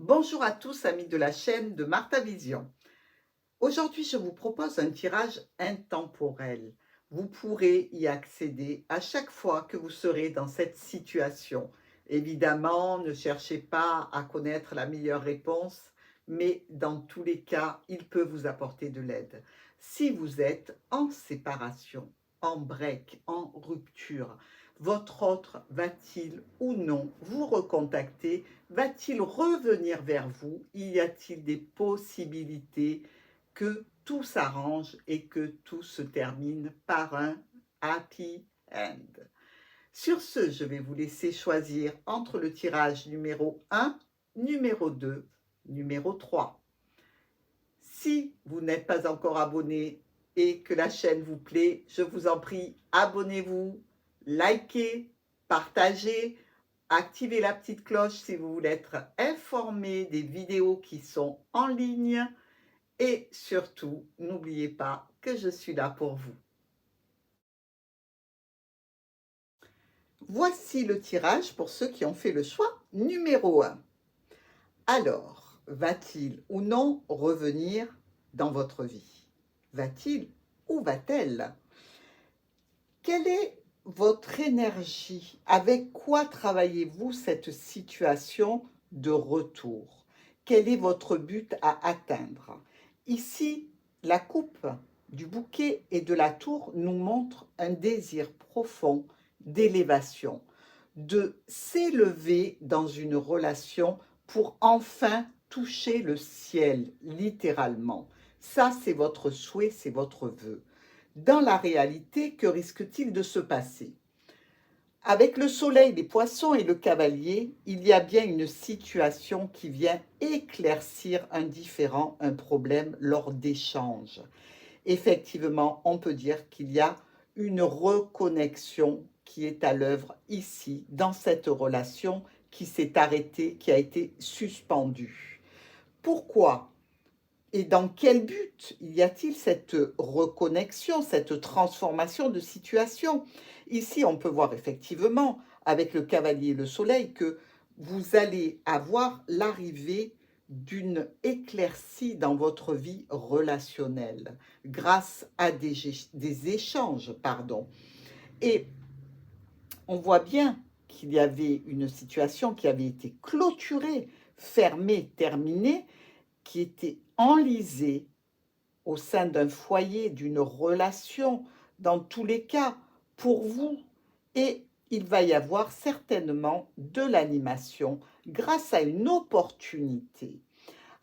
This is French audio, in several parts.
Bonjour à tous, amis de la chaîne de Martha Vision. Aujourd'hui, je vous propose un tirage intemporel. Vous pourrez y accéder à chaque fois que vous serez dans cette situation. Évidemment, ne cherchez pas à connaître la meilleure réponse, mais dans tous les cas, il peut vous apporter de l'aide. Si vous êtes en séparation, en break, en rupture, votre autre va-t-il ou non vous recontacter? Va-t-il revenir vers vous? Y a-t-il des possibilités que tout s'arrange et que tout se termine par un happy end? Sur ce, je vais vous laisser choisir entre le tirage numéro 1, numéro 2, numéro 3. Si vous n'êtes pas encore abonné et que la chaîne vous plaît, je vous en prie, abonnez-vous, likez, partagez, activez la petite cloche si vous voulez être informé des vidéos qui sont en ligne et surtout, n'oubliez pas que je suis là pour vous. Voici le tirage pour ceux qui ont fait le choix numéro 1. Alors, va-t-il ou non revenir dans votre vie? Va-t-il ou va-t-elle? Quelle est votre énergie? Avec quoi travaillez-vous cette situation de retour? Quel est votre but à atteindre? Ici, la coupe du bouquet et de la tour nous montre un désir profond d'élévation, de s'élever dans une relation pour enfin toucher le ciel, littéralement. Ça, c'est votre souhait, c'est votre vœu. Dans la réalité, que risque-t-il de se passer? Avec le soleil, les poissons et le cavalier, il y a bien une situation qui vient éclaircir un différend, un problème lors d'échanges. Effectivement, on peut dire qu'il y a une reconnexion qui est à l'œuvre ici, dans cette relation qui s'est arrêtée, qui a été suspendue. Pourquoi? Et dans quel but y a-t-il cette reconnexion, cette transformation de situation? Ici, on peut voir effectivement, avec le cavalier et le soleil, que vous allez avoir l'arrivée d'une éclaircie dans votre vie relationnelle grâce à des échanges, pardon. Et on voit bien qu'il y avait une situation qui avait été clôturée, fermée, terminée, qui était enlisée au sein d'un foyer, d'une relation, dans tous les cas, pour vous. Et il va y avoir certainement de l'animation grâce à une opportunité.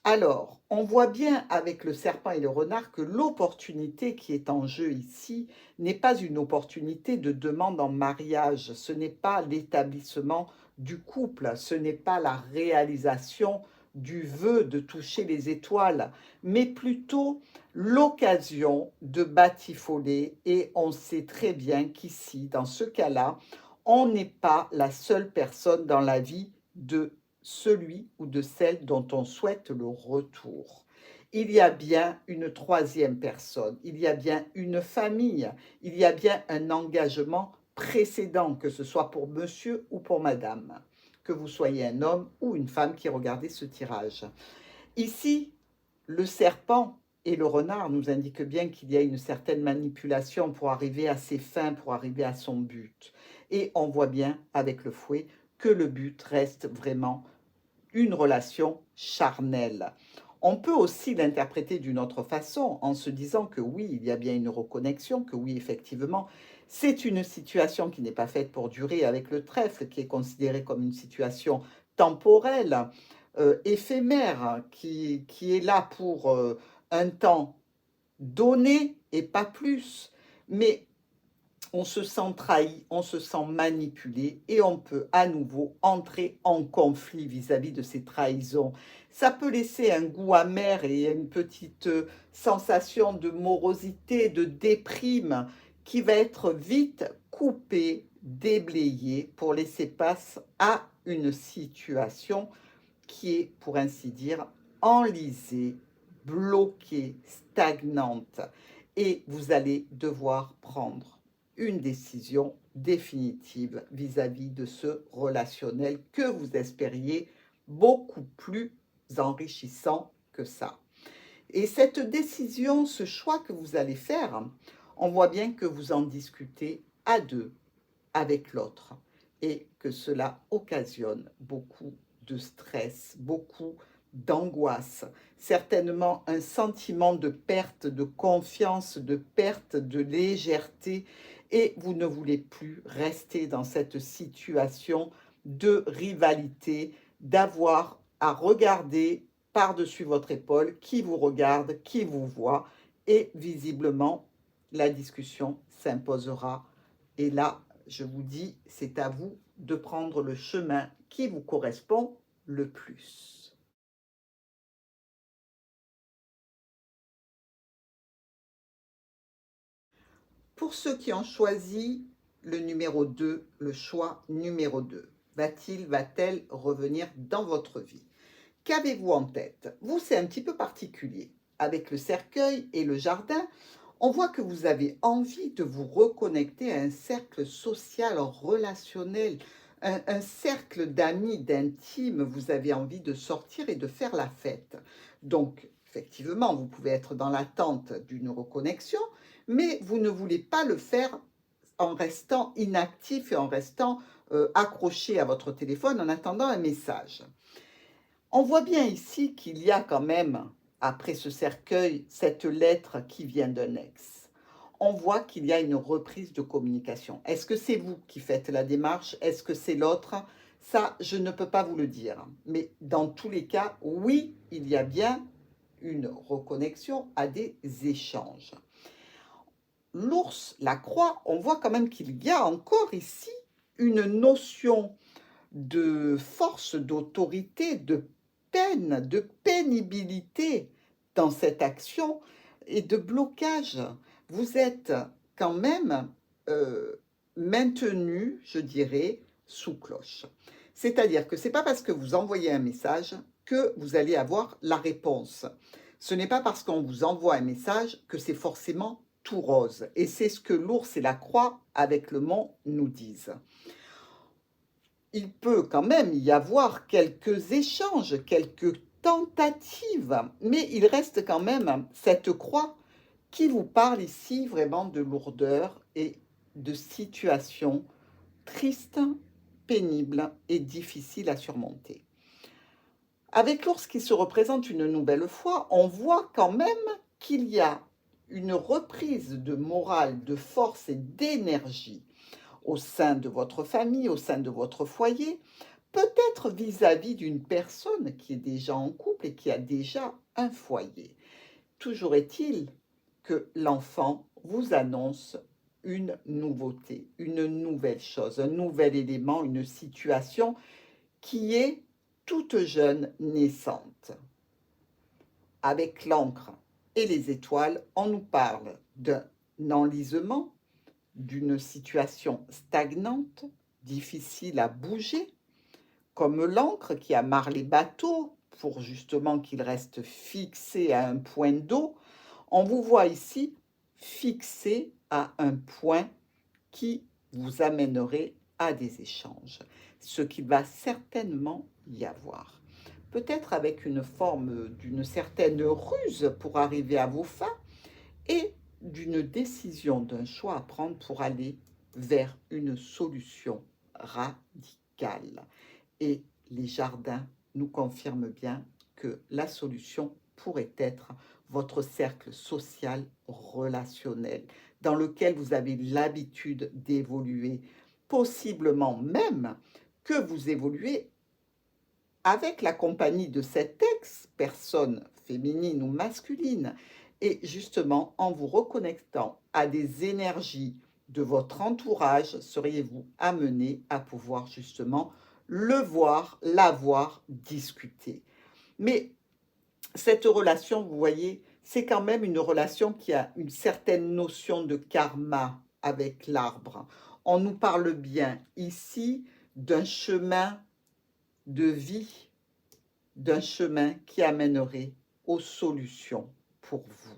Alors, on voit bien avec le serpent et le renard que l'opportunité qui est en jeu ici n'est pas une opportunité de demande en mariage, ce n'est pas l'établissement du couple, ce n'est pas la réalisation du vœu de toucher les étoiles, mais plutôt l'occasion de batifoler. Et on sait très bien qu'ici, dans ce cas-là, on n'est pas la seule personne dans la vie de celui ou de celle dont on souhaite le retour. Il y a bien une troisième personne, il y a bien une famille, il y a bien un engagement précédent, que ce soit pour monsieur ou pour madame, que vous soyez un homme ou une femme qui regardez ce tirage. Ici, le serpent et le renard nous indiquent bien qu'il y a une certaine manipulation pour arriver à ses fins, pour arriver à son but. Et on voit bien avec le fouet que le but reste vraiment une relation charnelle. On peut aussi l'interpréter d'une autre façon en se disant que oui, il y a bien une reconnexion, que oui, effectivement, c'est une situation qui n'est pas faite pour durer avec le trèfle, qui est considéré comme une situation temporelle, éphémère, qui est là pour un temps donné et pas plus. Mais on se sent trahi, on se sent manipulé et on peut à nouveau entrer en conflit vis-à-vis de ces trahisons. Ça peut laisser un goût amer et une petite sensation de morosité, de déprime qui va être vite coupée, déblayée pour laisser place à une situation qui est, pour ainsi dire, enlisée, bloquée, stagnante. Et vous allez devoir prendre une décision définitive vis-à-vis de ce relationnel que vous espériez beaucoup plus enrichissant que ça. Et cette décision, ce choix que vous allez faire, on voit bien que vous en discutez à deux avec l'autre et que cela occasionne beaucoup de stress, beaucoup d'angoisse, certainement un sentiment de perte de confiance, de perte de légèreté, et vous ne voulez plus rester dans cette situation de rivalité, d'avoir à regarder par-dessus votre épaule qui vous regarde, qui vous voit, et visiblement, la discussion s'imposera. Et là, je vous dis, c'est à vous de prendre le chemin qui vous correspond le plus. Pour ceux qui ont choisi le numéro 2, le choix numéro 2, va-t-il, va-t-elle revenir dans votre vie? Qu'avez-vous en tête? Vous, c'est un petit peu particulier. Avec le cercueil et le jardin, on voit que vous avez envie de vous reconnecter à un cercle social, relationnel, un cercle d'amis, d'intimes. Vous avez envie de sortir et de faire la fête. Donc, effectivement, vous pouvez être dans l'attente d'une reconnexion, mais vous ne voulez pas le faire en restant inactif et en restant accroché à votre téléphone en attendant un message. On voit bien ici qu'il y a quand même, après ce cercueil, cette lettre qui vient d'un ex. On voit qu'il y a une reprise de communication. Est-ce que c'est vous qui faites la démarche? Est-ce que c'est l'autre? Ça, je ne peux pas vous le dire. Mais dans tous les cas, oui, il y a bien une reconnexion à des échanges. L'ours, la croix, on voit quand même qu'il y a encore ici une notion de force, d'autorité, de peine, de pénibilité dans cette action et de blocage. Vous êtes quand même maintenu, je dirais, sous cloche. C'est-à-dire que ce n'est pas parce que vous envoyez un message que vous allez avoir la réponse. Ce n'est pas parce qu'on vous envoie un message que c'est forcément tout rose. Et c'est ce que l'ours et la croix avec le mont nous disent. Il peut quand même y avoir quelques échanges, quelques tentatives, mais il reste quand même cette croix qui vous parle ici vraiment de lourdeur et de situation triste, pénible et difficile à surmonter. Avec l'ours qui se représente une nouvelle fois, on voit quand même qu'il y a une reprise de morale, de force et d'énergie au sein de votre famille, au sein de votre foyer, peut-être vis-à-vis d'une personne qui est déjà en couple et qui a déjà un foyer. Toujours est-il que l'enfant vous annonce une nouveauté, une nouvelle chose, un nouvel élément, une situation qui est toute jeune naissante. Avec l'encre et les étoiles, on nous parle d'un enlisement, d'une situation stagnante, difficile à bouger, comme l'encre qui amarre les bateaux pour justement qu'ils restent fixés à un point d'eau. On vous voit ici fixé à un point qui vous amènerait à des échanges, ce qu'il va certainement y avoir. Peut-être avec une forme d'une certaine ruse pour arriver à vos fins et d'une décision, d'un choix à prendre pour aller vers une solution radicale. Et les jardins nous confirment bien que la solution pourrait être votre cercle social relationnel dans lequel vous avez l'habitude d'évoluer, possiblement même que vous évoluez avec la compagnie de cette ex-personne féminine ou masculine, et justement en vous reconnectant à des énergies de votre entourage, seriez-vous amené à pouvoir justement le voir, la voir, discuter. Mais cette relation, vous voyez, c'est quand même une relation qui a une certaine notion de karma avec l'arbre. On nous parle bien ici d'un chemin de vie, d'un chemin qui amènerait aux solutions pour vous.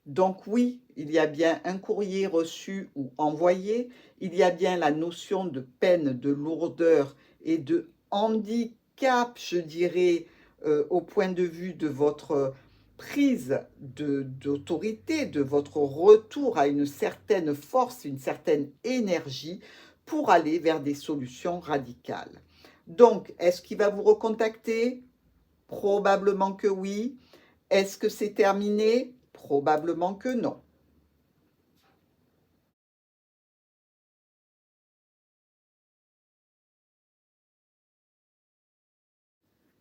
Donc oui, il y a bien un courrier reçu ou envoyé, il y a bien la notion de peine, de lourdeur et de handicap, je dirais, au point de vue de votre prise d'autorité, de votre retour à une certaine force, une certaine énergie pour aller vers des solutions radicales. Donc, est-ce qu'il va vous recontacter? Probablement que oui. Est-ce que c'est terminé? Probablement que non.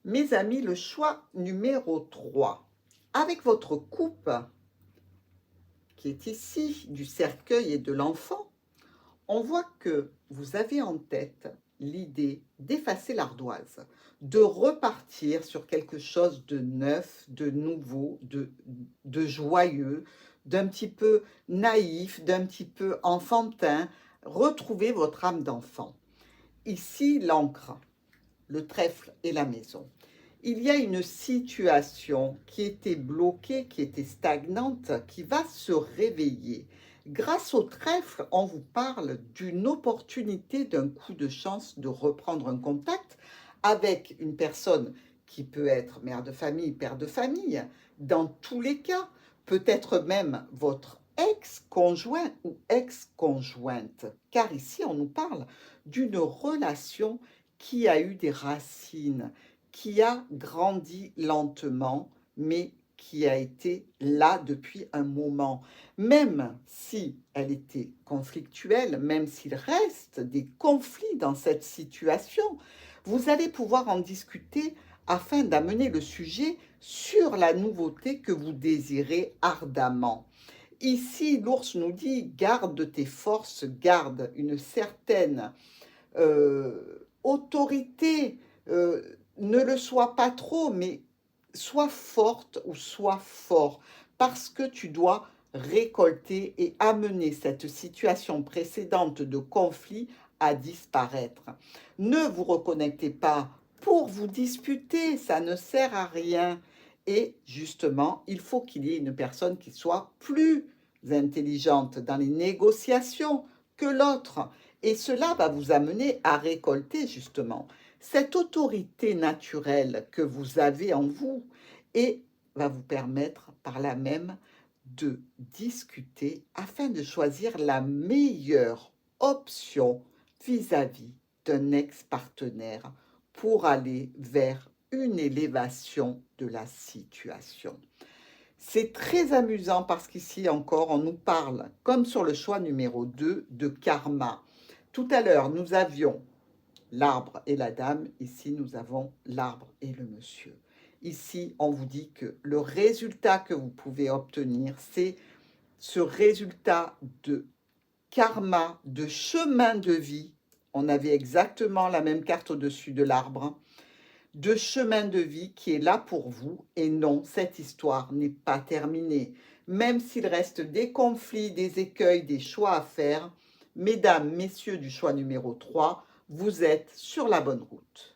Mes amis, le choix numéro 3. Avec votre coupe, qui est ici, du cercueil et de l'enfant, on voit que vous avez en tête l'idée d'effacer l'ardoise, de repartir sur quelque chose de neuf, de nouveau, de joyeux, d'un petit peu naïf, d'un petit peu enfantin, retrouver votre âme d'enfant. Ici, l'ancre, le trèfle et la maison. Il y a une situation qui était bloquée, qui était stagnante, qui va se réveiller. Grâce au trèfle, on vous parle d'une opportunité, d'un coup de chance de reprendre un contact avec une personne qui peut être mère de famille, père de famille, dans tous les cas, peut-être même votre ex-conjoint ou ex-conjointe, car ici on nous parle d'une relation qui a eu des racines, qui a grandi lentement, mais qui a été là depuis un moment. Même si elle était conflictuelle, même s'il reste des conflits dans cette situation, vous allez pouvoir en discuter afin d'amener le sujet sur la nouveauté que vous désirez ardemment. Ici, l'ours nous dit, garde tes forces, garde une certaine autorité, ne le sois pas trop, mais sois forte ou sois fort, parce que tu dois récolter et amener cette situation précédente de conflit à disparaître. Ne vous reconnectez pas pour vous disputer, ça ne sert à rien. Et justement, il faut qu'il y ait une personne qui soit plus intelligente dans les négociations que l'autre. Et cela va vous amener à récolter justement cette autorité naturelle que vous avez en vous et va vous permettre par là même de discuter afin de choisir la meilleure option vis-à-vis d'un ex-partenaire pour aller vers une élévation de la situation. C'est très amusant parce qu'ici encore, on nous parle, comme sur le choix numéro 2, de karma. Tout à l'heure, nous avions l'arbre et la dame. Ici, nous avons l'arbre et le monsieur. Ici, on vous dit que le résultat que vous pouvez obtenir, c'est ce résultat de karma, de chemin de vie. On avait exactement la même carte au-dessus de l'arbre, de chemin de vie qui est là pour vous. Et non, cette histoire n'est pas terminée. Même s'il reste des conflits, des écueils, des choix à faire, mesdames, messieurs du choix numéro 3, vous êtes sur la bonne route.